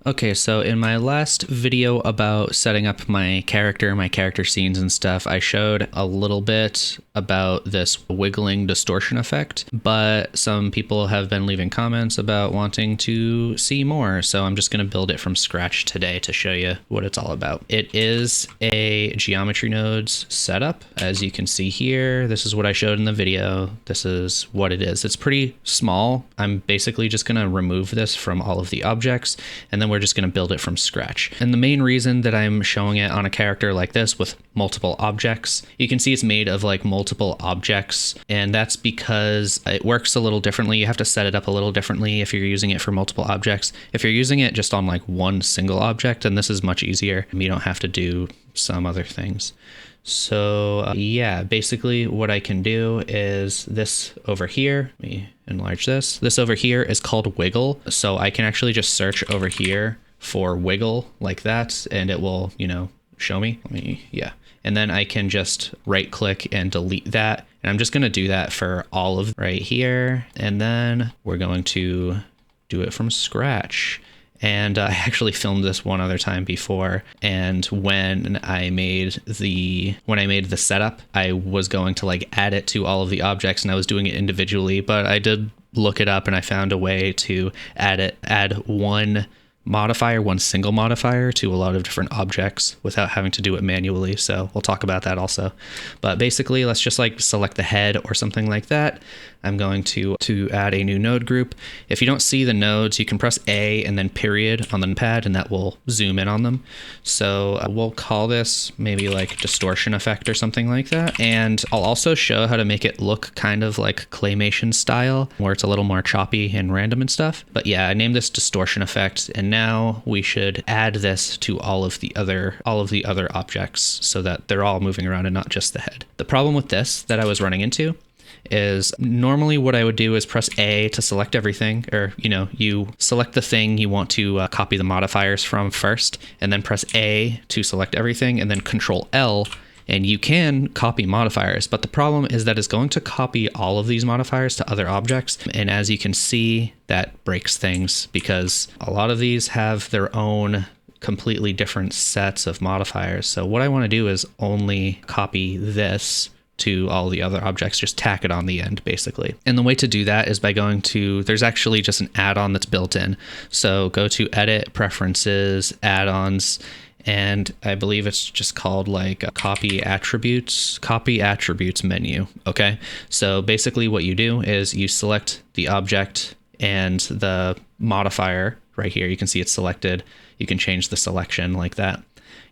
Okay, so in my last video about setting up my character scenes and stuff, I showed a little bit about this wiggling distortion effect, but some people have been leaving comments about wanting to see more, so I'm just going to build it from scratch today to show you what it's all about. It is a geometry nodes setup. As you can see here, this is what I showed in the video. This is what it is. It's pretty small. I'm basically just going to remove this from all of the objects, and then we're just going to build it from scratch. And the main reason that I'm showing it on a character like this with multiple objects, you can see it's made of like multiple objects, and that's because it works a little differently. You have to set it up a little differently if you're using it for multiple objects. If you're using it just on like one single object, then this is much easier. You don't have to do some other things. So yeah, basically what I can do is this over here. Let me enlarge this. This over here is called wiggle. So I can actually just search over here for wiggle like that, and it will, show me. And then I can just right click and delete that. And I'm just going to do that for all of right here. And then we're going to do it from scratch. And I actually filmed this one other time before, and when I made the setup, I was going to like add it to all of the objects, and I was doing it individually, but I did look it up and I found a way to add one single modifier to a lot of different objects without having to do it manually. So we'll talk about that also. But basically, let's just like select the head or something like that. I'm going to add a new node group. If you don't see the nodes, you can press A and then period on the pad, and that will zoom in on them. So we'll call this maybe like distortion effect or something like that. And I'll also show how to make it look kind of like Claymation style, where it's a little more choppy and random and stuff. But yeah, I named this distortion effect, and now we should add this to all of the other objects so that they're all moving around and not just the head. The problem with this that I was running into is normally what I would do is press A to select everything, or you select the thing you want to copy the modifiers from first, and then press A to select everything, and then Control L, and you can copy modifiers. But the problem is that it's going to copy all of these modifiers to other objects, and as you can see, that breaks things because a lot of these have their own completely different sets of modifiers. So what I want to do is only copy this to all the other objects, just tack it on the end basically. And the way to do that is by going to, there's actually just an add-on that's built in. So go to Edit, Preferences, Add-ons, and I believe it's just called like Copy Attributes menu. Okay, so basically what you do is you select the object and the modifier right here. You can see it's selected. You can change the selection like that.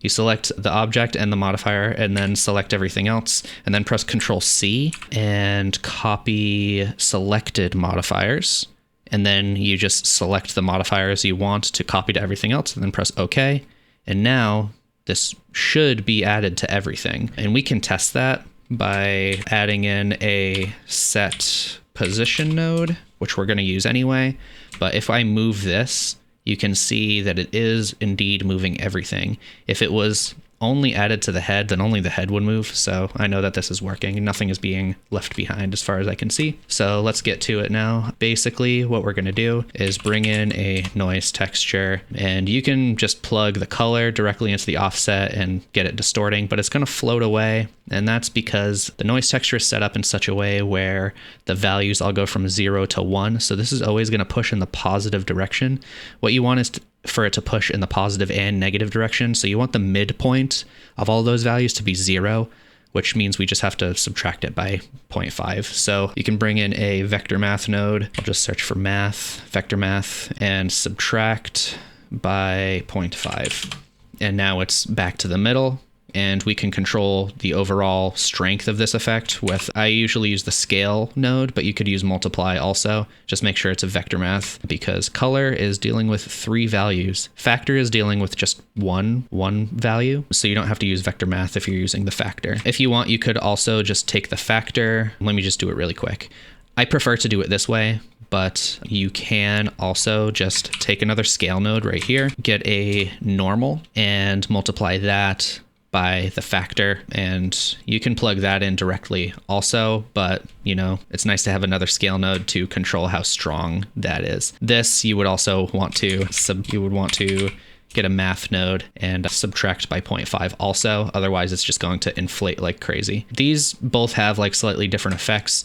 You select the object and the modifier, and then select everything else, and then press Control C and copy selected modifiers. And then you just select the modifiers you want to copy to everything else, and then press OK. And now this should be added to everything. And we can test that by adding in a set position node, which we're going to use anyway. But if I move this, you can see that it is indeed moving everything. If it was only added to the head, then only the head would move. So I know that this is working. Nothing is being left behind as far as I can see. So let's get to it now. Basically, what we're going to do is bring in a noise texture, and you can just plug the color directly into the offset and get it distorting, but it's going to float away. And that's because the noise texture is set up in such a way where the values all go from 0 to 1. So this is always going to push in the positive direction. What you want is for it to push in the positive and negative direction. So you want the midpoint of all those values to be 0, which means we just have to subtract it by 0.5. So you can bring in a vector math node. I'll just search for math, vector math, and subtract by 0.5. And now it's back to the middle. And we can control the overall strength of this effect with, I usually use the scale node, but you could use multiply also. Just make sure it's a vector math, because color is dealing with 3 values. Factor is dealing with just one value. So you don't have to use vector math if you're using the factor. If you want, you could also just take the factor. Let me just do it really quick. I prefer to do it this way, but you can also just take another scale node right here, get a normal, and multiply that by the factor, and you can plug that in directly also, but you know, it's nice to have another scale node to control how strong that is. This you would also want to get a math node and subtract by 0.5 also, otherwise it's just going to inflate like crazy. These both have like slightly different effects.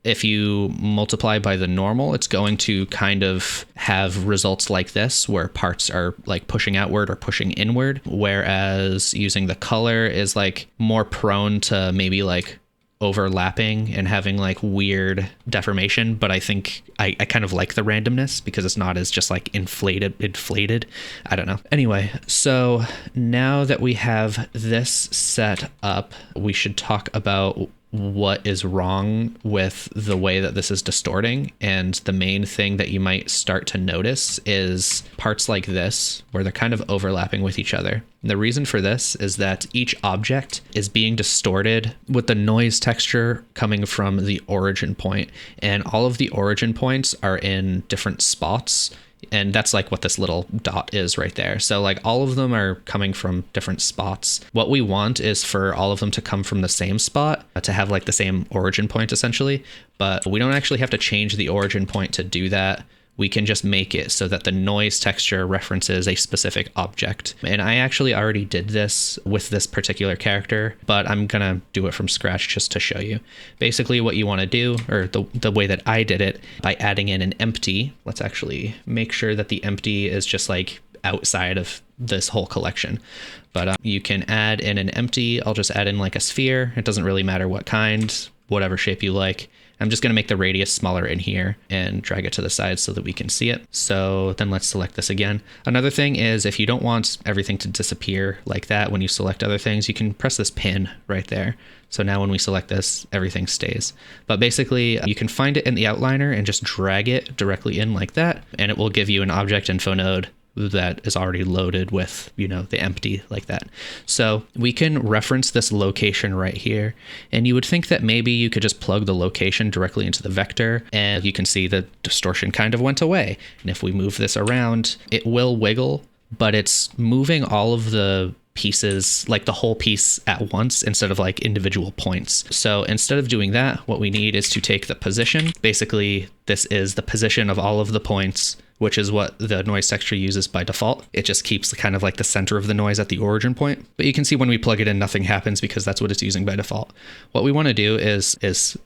If you multiply by the normal, it's going to kind of have results like this, where parts are like pushing outward or pushing inward, whereas using the color is like more prone to maybe like overlapping and having like weird deformation. But I think I kind of like the randomness because it's not as just like inflated. I don't know. Anyway, so now that we have this set up, we should talk about what is wrong with the way that this is distorting. And the main thing that you might start to notice is parts like this, where they're kind of overlapping with each other. And the reason for this is that each object is being distorted with the noise texture coming from the origin point, and all of the origin points are in different spots. And that's like what this little dot is right there. So like all of them are coming from different spots. What we want is for all of them to come from the same spot, to have like the same origin point essentially, but we don't actually have to change the origin point to do that. We can just make it so that the noise texture references a specific object. And I actually already did this with this particular character, but I'm gonna do it from scratch just to show you. Basically what you wanna do, or the way that I did it, by adding in an empty. Let's actually make sure that the empty is just like outside of this whole collection. But you can add in an empty. I'll just add in like a sphere. It doesn't really matter what kind, whatever shape you like. I'm just going to make the radius smaller in here and drag it to the side so that we can see it. So then let's select this again. Another thing is, if you don't want everything to disappear like that when you select other things, you can press this pin right there. So now when we select this, everything stays. But basically you can find it in the outliner and just drag it directly in like that, and it will give you an object info node that is already loaded with, you know, the empty like that. So we can reference this location right here, and you would think that maybe you could just plug the location directly into the vector, and you can see the distortion kind of went away. And if we move this around, it will wiggle, but it's moving all of the pieces, like the whole piece at once, instead of like individual points. So instead of doing that, what we need is to take the position. Basically, this is the position of all of the points, which is what the noise texture uses by default. It just keeps kind of like the center of the noise at the origin point. But you can see when we plug it in, nothing happens because that's what it's using by default. What we want to do is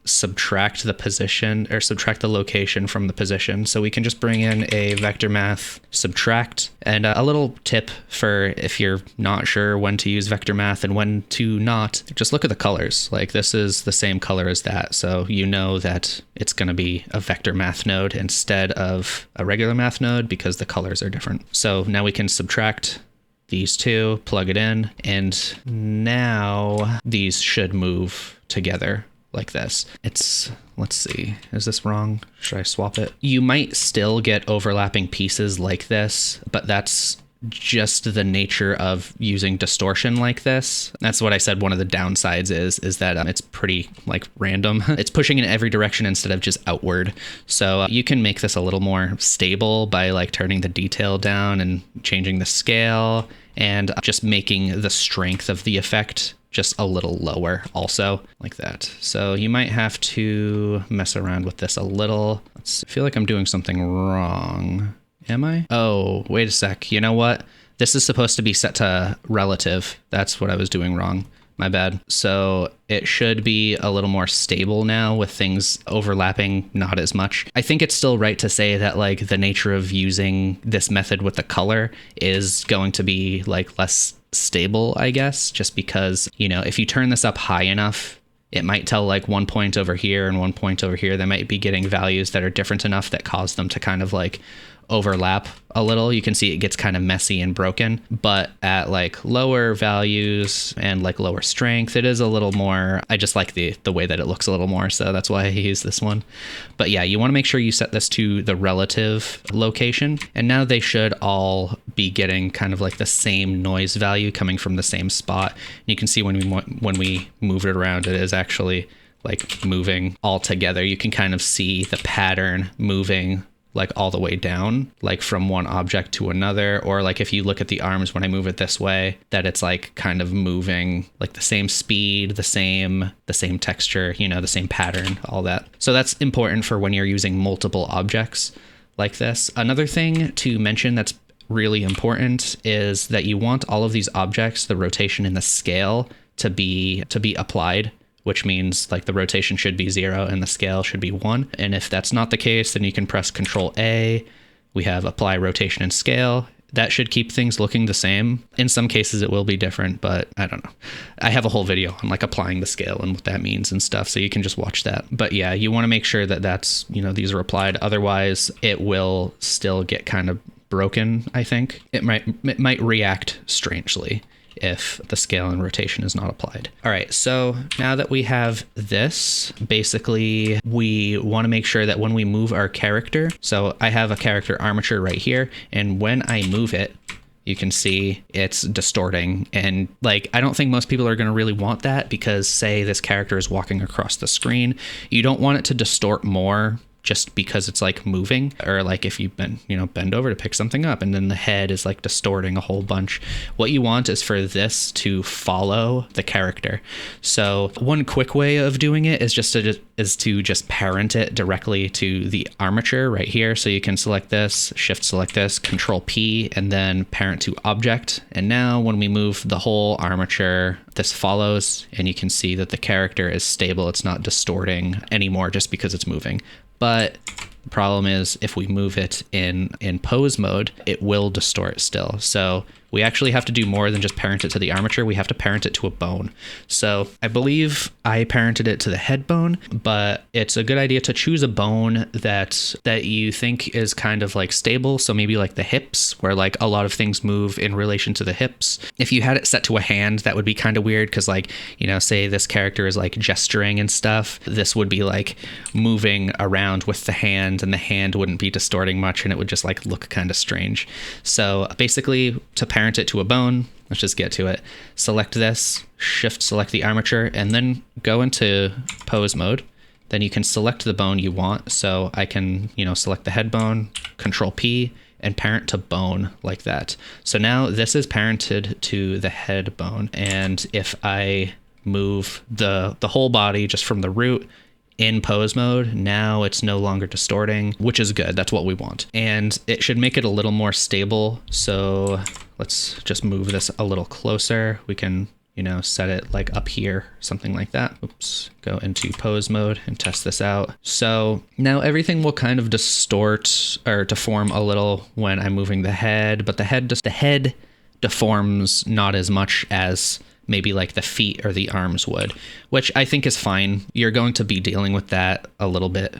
subtract the position, or subtract the location from the position. So we can just bring in a vector math subtract. And a little tip for if you're not sure when to use vector math and when to not, just look at the colors. Like this is the same color as that. So you know that it's going to be a vector math node instead of a regular math node because the colors are different. So now we can subtract these two, plug it in, and now these should move together like this. Let's see, is this wrong? Should I swap it? You might still get overlapping pieces like this, but that's just the nature of using distortion like this. That's what I said one of the downsides is that it's pretty like random. It's pushing in every direction instead of just outward. So you can make this a little more stable by like turning the detail down and changing the scale, and just making the strength of the effect just a little lower also, like that. So you might have to mess around with this a little. I feel like I'm doing something wrong. Am I? Oh, wait a sec. You know what? This is supposed to be set to relative. That's what I was doing wrong. My bad. So it should be a little more stable now with things overlapping not as much. I think it's still right to say that like the nature of using this method with the color is going to be like less stable, I guess, just because, you know, if you turn this up high enough, it might tell like 1 point over here and 1 point over here. They might be getting values that are different enough that cause them to kind of like overlap a little. You can see it gets kind of messy and broken, but at like lower values and like lower strength, it is a little more, I just like the way that it looks a little more, so that's why I use this one. But yeah, you want to make sure you set this to the relative location, and now they should all be getting kind of like the same noise value coming from the same spot. And you can see when we move it around, it is actually like moving all together. You can kind of see the pattern moving like all the way down, like from one object to another, or like if you look at the arms when I move it this way, that it's like kind of moving like the same speed, the same texture, you know, the same pattern, all that. So that's important for when you're using multiple objects like this. Another thing to mention that's really important is that you want all of these objects, the rotation and the scale, to be applied, which means like the rotation should be 0 and the scale should be 1. And if that's not the case, then you can press Control A. We have apply rotation and scale. That should keep things looking the same. In some cases it will be different, but I don't know. I have a whole video on like applying the scale and what that means and stuff, so you can just watch that. But yeah, you want to make sure that that's, you know, these are applied. Otherwise it will still get kind of broken, I think. It might react strangely if the scale and rotation is not applied. All right, so now that we have this, basically we want to make sure that when we move our character, so I have a character armature right here, and when I move it, you can see it's distorting. And like, I don't think most people are going to really want that, because say this character is walking across the screen, you don't want it to distort more just because it's like moving, or like if you bend over to pick something up and then the head is like distorting a whole bunch. What you want is for this to follow the character. So one quick way of doing it is to just parent it directly to the armature right here. So you can select this, shift select this, Control P, and then parent to object. And now when we move the whole armature, this follows, and you can see that the character is stable. It's not distorting anymore just because it's moving. But the problem is if we move it in pose mode, it will distort still. So we actually have to do more than just parent it to the armature. We have to parent it to a bone. So I believe I parented it to the head bone, but it's a good idea to choose a bone that you think is kind of like stable. So maybe like the hips, where like a lot of things move in relation to the hips. If you had it set to a hand, that would be kind of weird, because like, you know, say this character is like gesturing and stuff, this would be like moving around with the hand, and the hand wouldn't be distorting much, and it would just like look kind of strange. So basically, to parent it to a bone, let's just get to it. Select this, shift select the armature, and then go into pose mode. Then you can select the bone you want. So I can, you know, select the head bone, Control P, and parent to bone like that. So now this is parented to the head bone. And if I move the whole body just from the root in pose mode, now it's no longer distorting, which is good. That's what we want. And it should make it a little more stable. So let's just move this a little closer. We can, you know, set it like up here, something like that. Oops, go into pose mode and test this out. So now everything will kind of distort or deform a little when I'm moving the head, but the head deforms not as much as maybe like the feet or the arms would, which I think is fine. You're going to be dealing with that a little bit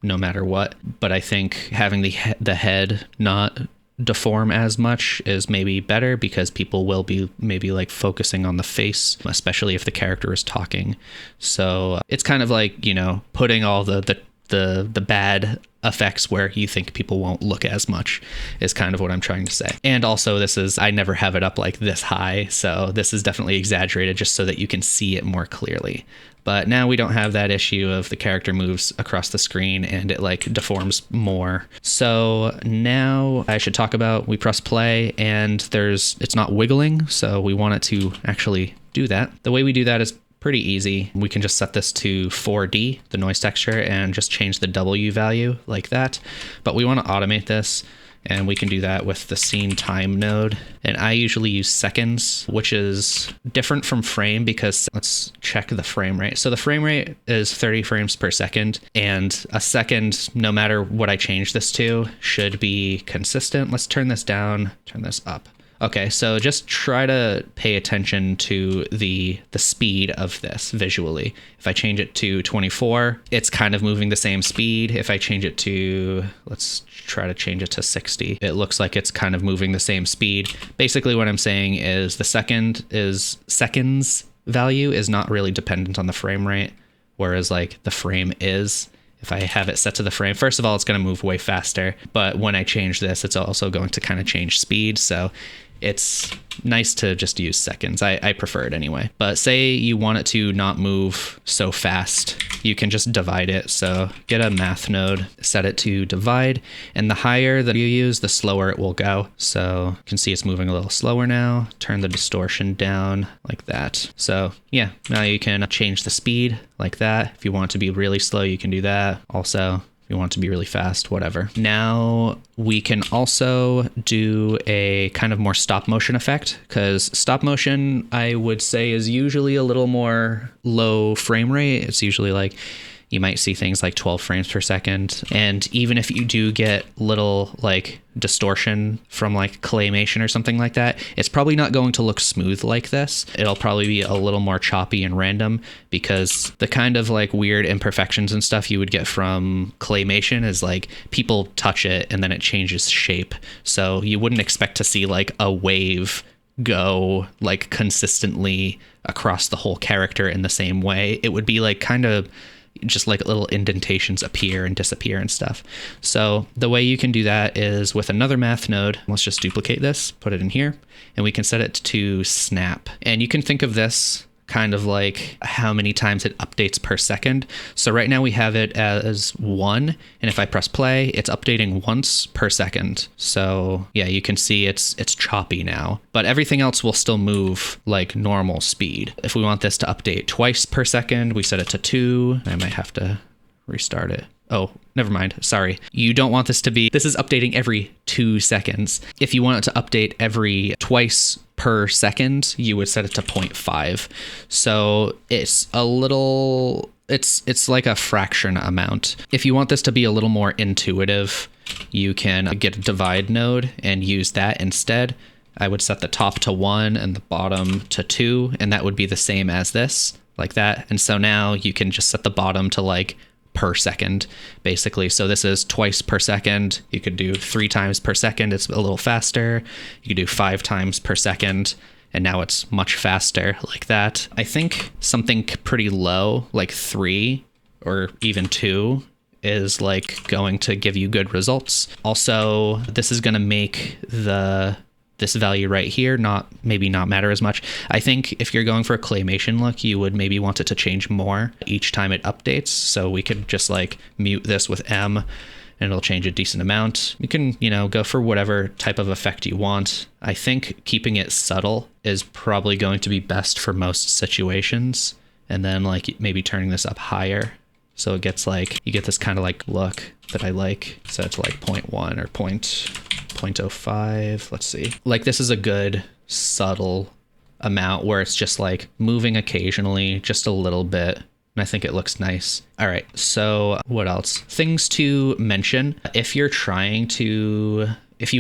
no matter what, but I think having the head not deform as much is maybe better, because people will be maybe like focusing on the face, especially if the character is talking. So it's kind of like, you know, putting all the bad effects where you think people won't look as much is kind of what I'm trying to say. And also I never have it up like this high, so this is definitely exaggerated just so that you can see it more clearly. But now we don't have that issue of the character moves across the screen and it like deforms more. So now I should talk about, we press play and it's not wiggling, so we want it to actually do that. The way we do that is pretty easy. We can just set this to 4D, the noise texture, and just change the W value like that. But we want to automate this, and we can do that with the scene time node. And I usually use seconds, which is different from frame, because let's check the frame rate. So the frame rate is 30 frames per second, and a second, no matter what I change this to, should be consistent. Let's turn this down, turn this up. Okay, so just try to pay attention to the speed of this visually. If I change it to 24, it's kind of moving the same speed. If I change it to, let's try to change it to 60, it looks like it's kind of moving the same speed. Basically what I'm saying is the seconds value is not really dependent on the frame rate, whereas like the frame is. If I have it set to the frame, first of all, it's going to move way faster. But when I change this, it's also going to kind of change speed. So it's nice to just use seconds. I prefer it anyway. But say you want it to not move so fast, you can just divide it. So get a math node, set it to divide, and the higher that you use, the slower it will go. So you can see it's moving a little slower now. Turn the distortion down like that. So yeah, now you can change the speed like that. If you want it to be really slow, you can do that. Also, if you want it to be really fast, whatever. Now we can also do a kind of more stop motion effect, because stop motion, I would say, is usually a little more low frame rate. It's usually like, you might see things like 12 frames per second. And even if you do get little like distortion from like Claymation or something like that, it's probably not going to look smooth like this. It'll probably be a little more choppy and random, because the kind of like weird imperfections and stuff you would get from Claymation is like people touch it and then it changes shape. So you wouldn't expect to see like a wave go like consistently across the whole character in the same way. It would be like kind of just like little indentations appear and disappear and stuff. So the way you can do that is with another math node. Let's just duplicate this, put it in here, and we can set it to snap. And you can think of this kind of like how many times it updates per second. So right now we have it as 1, and if I press play, it's updating once per second. So yeah, you can see it's choppy now, but everything else will still move like normal speed. If we want this to update twice per second, we set it to 2. I might have to restart it. Oh, never mind. Sorry. You don't want this to be, this is updating every 2 seconds. If you want it to update every twice per second, you would set it to 0.5. So it's a little, it's like a fraction amount. If you want this to be a little more intuitive, you can get a divide node and use that instead. I would set the top to 1 and the bottom to 2, and that would be the same as this, like that. And so now you can just set the bottom to like per second, basically. So this is twice per second. You could do 3 times per second. It's a little faster. You could do 5 times per second, and now it's much faster, like that. I think something pretty low, like 3 or even 2, is like going to give you good results. Also, this is going to make this value right here maybe not matter as much. I think if you're going for a Claymation look, you would maybe want it to change more each time it updates. So we could just like mute this with M and it'll change a decent amount. You can, go for whatever type of effect you want. I think keeping it subtle is probably going to be best for most situations. And then like maybe turning this up higher, so it gets like, you get this kind of like look that I like. So it's like 0.1 or 0.05. Let's see. Like this is a good subtle amount where it's just like moving occasionally, just a little bit. And I think it looks nice. All right, so what else? Things to mention. If you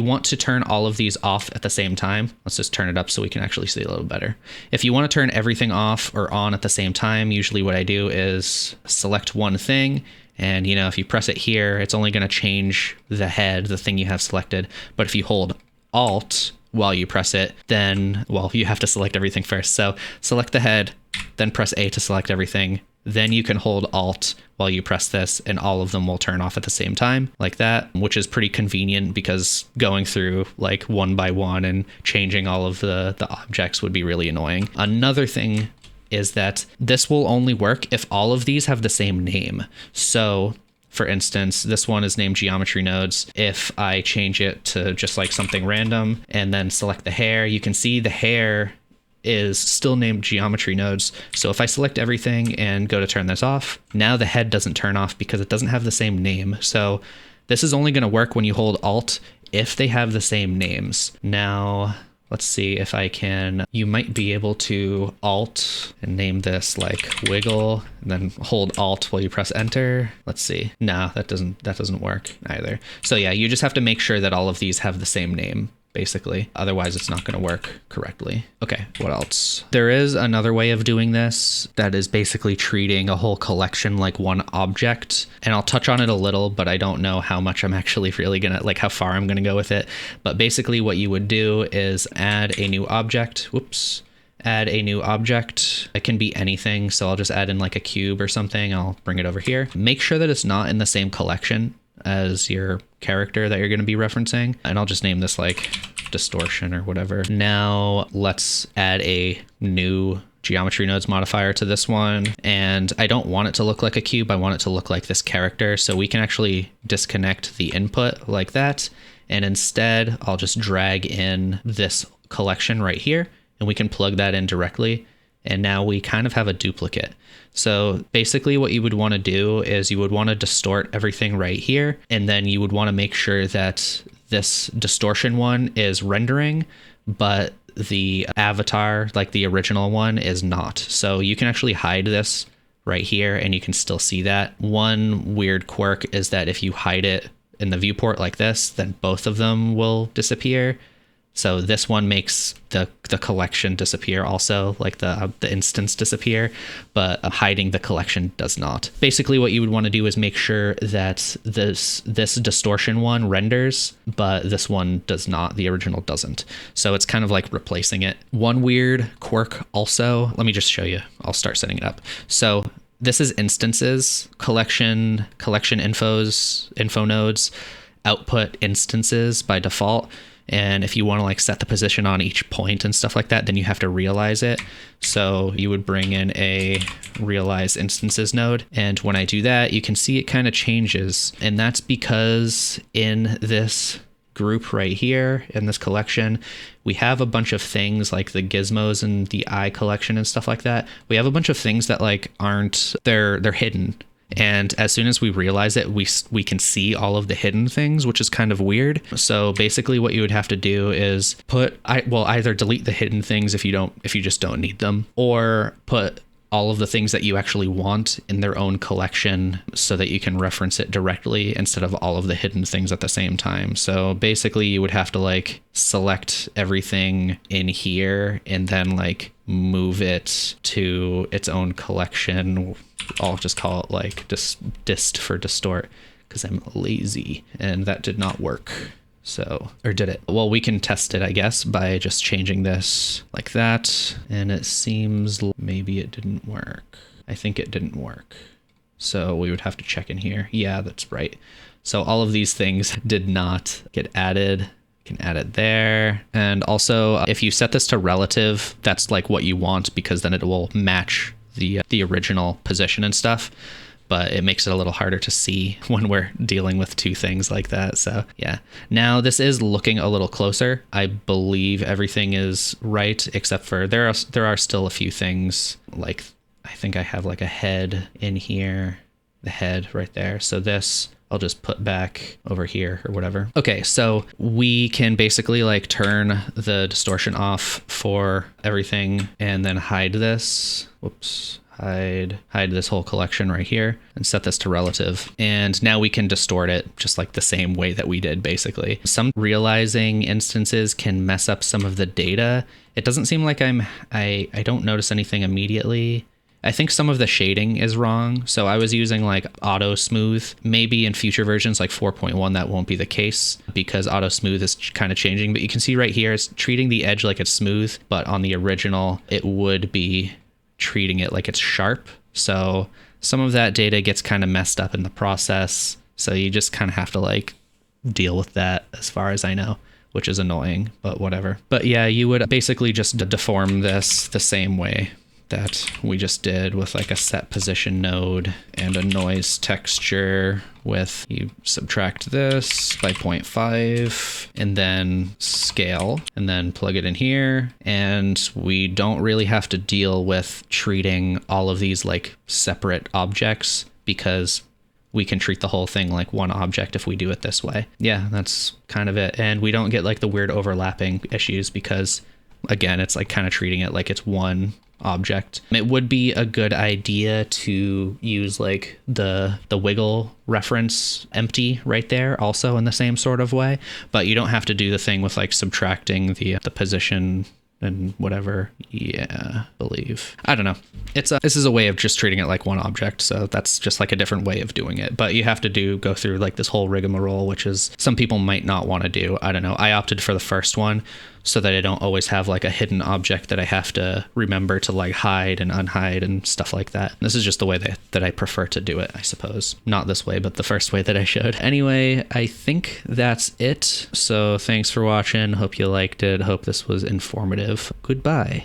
want to turn all of these off at the same time, let's just turn it up so we can actually see a little better. If you want to turn everything off or on at the same time, usually what I do is select one thing. And, if you press it here, it's only going to change the head, the thing you have selected. But if you hold Alt while you press it, then, well, you have to select everything first. So select the head, then press A to select everything. Then you can hold Alt while you press this, and all of them will turn off at the same time, like that, which is pretty convenient because going through like one by one and changing all of the objects would be really annoying. Another thing is that this will only work if all of these have the same name. So for instance, this one is named geometry nodes. If I change it to just like something random and then select the hair, you can see the hair is still named geometry nodes. So if I select everything and go to turn this off, now the head doesn't turn off because it doesn't have the same name. So this is only going to work when you hold Alt if they have the same names. Now, let's see if I can, you might be able to Alt and name this like wiggle and then hold Alt while you press enter. Let's see. No, that doesn't work either. So yeah, you just have to make sure that all of these have the same name, basically. Otherwise it's not going to work correctly. Okay, what else? There is another way of doing this that is basically treating a whole collection like one object. And I'll touch on it a little, but I don't know how much I'm actually really gonna, like how far I'm gonna go with it. But basically what you would do is add a new object. Whoops. Add a new object. It can be anything. So I'll just add in like a cube or something. I'll bring it over here. Make sure that it's not in the same collection as your character that you're going to be referencing. And I'll just name this like distortion or whatever. Now let's add a new geometry nodes modifier to this one. And I don't want it to look like a cube. I want it to look like this character. So we can actually disconnect the input like that. And instead I'll just drag in this collection right here and we can plug that in directly. And now we kind of have a duplicate. So basically what you would want to do is you would want to distort everything right here. And then you would want to make sure that this distortion one is rendering, but the avatar, like the original one, is not. So you can actually hide this right here and you can still see that. One weird quirk is that if you hide it in the viewport like this, then both of them will disappear. So this one makes the collection disappear also, like the instance disappear, but hiding the collection does not. Basically what you would want to do is make sure that this distortion one renders, but this one does not, the original doesn't. So it's kind of like replacing it. One weird quirk also, let me just show you. I'll start setting it up. So this is instances, collection info nodes, output instances by default. And if you want to like set the position on each point and stuff like that, then you have to realize it. So you would bring in a realize instances node. And when I do that, you can see it kind of changes. And that's because in this group right here in this collection, we have a bunch of things like the gizmos and the eye collection and stuff like that. We have a bunch of things that like aren't, they're hidden. And as soon as we realize it, we can see all of the hidden things, which is kind of weird. So basically what you would have to do is either delete the hidden things if you just don't need them, or put all of the things that you actually want in their own collection so that you can reference it directly instead of all of the hidden things at the same time. So basically you would have to like select everything in here and then like move it to its own collection. I'll just call it like dist for distort because I'm lazy, and that did not work. So, or did it? Well, we can test it, I guess, by just changing this like that. And it seems maybe it didn't work. I think it didn't work. So we would have to check in here. Yeah, that's right. So all of these things did not get added. You can add it there. And also if you set this to relative, that's like what you want, because then it will match the original position and stuff, but it makes it a little harder to see when we're dealing with two things like that. So yeah, now this is looking a little closer. I believe everything is right, except for there are still a few things, like I think I have like a head in here, the head right there. So this I'll just put back over here or whatever. Okay, so we can basically like turn the distortion off for everything and then hide this. Whoops. Hide this whole collection right here and set this to relative. And now we can distort it just like the same way that we did basically. Some realizing instances can mess up some of the data. It doesn't seem like I don't notice anything immediately. I think some of the shading is wrong. So I was using like auto smooth. Maybe in future versions like 4.1 that won't be the case because auto smooth is kind of changing. But you can see right here it's treating the edge like it's smooth, but on the original it would be treating it like it's sharp. So some of that data gets kind of messed up in the process. So you just kind of have to like deal with that as far as I know, which is annoying, but whatever. But yeah, you would basically just deform this the same way that we just did with like a set position node and a noise texture with, you subtract this by 0.5 and then scale and then plug it in here. And we don't really have to deal with treating all of these like separate objects because we can treat the whole thing like one object if we do it this way. Yeah, that's kind of it. And we don't get like the weird overlapping issues because again, it's like kind of treating it like it's one object. It would be a good idea to use like the wiggle reference empty right there also in the same sort of way, but you don't have to do the thing with like subtracting the position and whatever. Yeah, believe. I don't know. This is a way of just treating it like one object, so that's just like a different way of doing it. But you have to go through like this whole rigmarole, which is some people might not want to do. I don't know. I opted for the first one. so that I don't always have like a hidden object that I have to remember to like hide and unhide and stuff like that. This is just the way that I prefer to do it, I suppose. Not this way, but the first way that I showed. Anyway, I think that's it. So thanks for watching. Hope you liked it. Hope this was informative. Goodbye.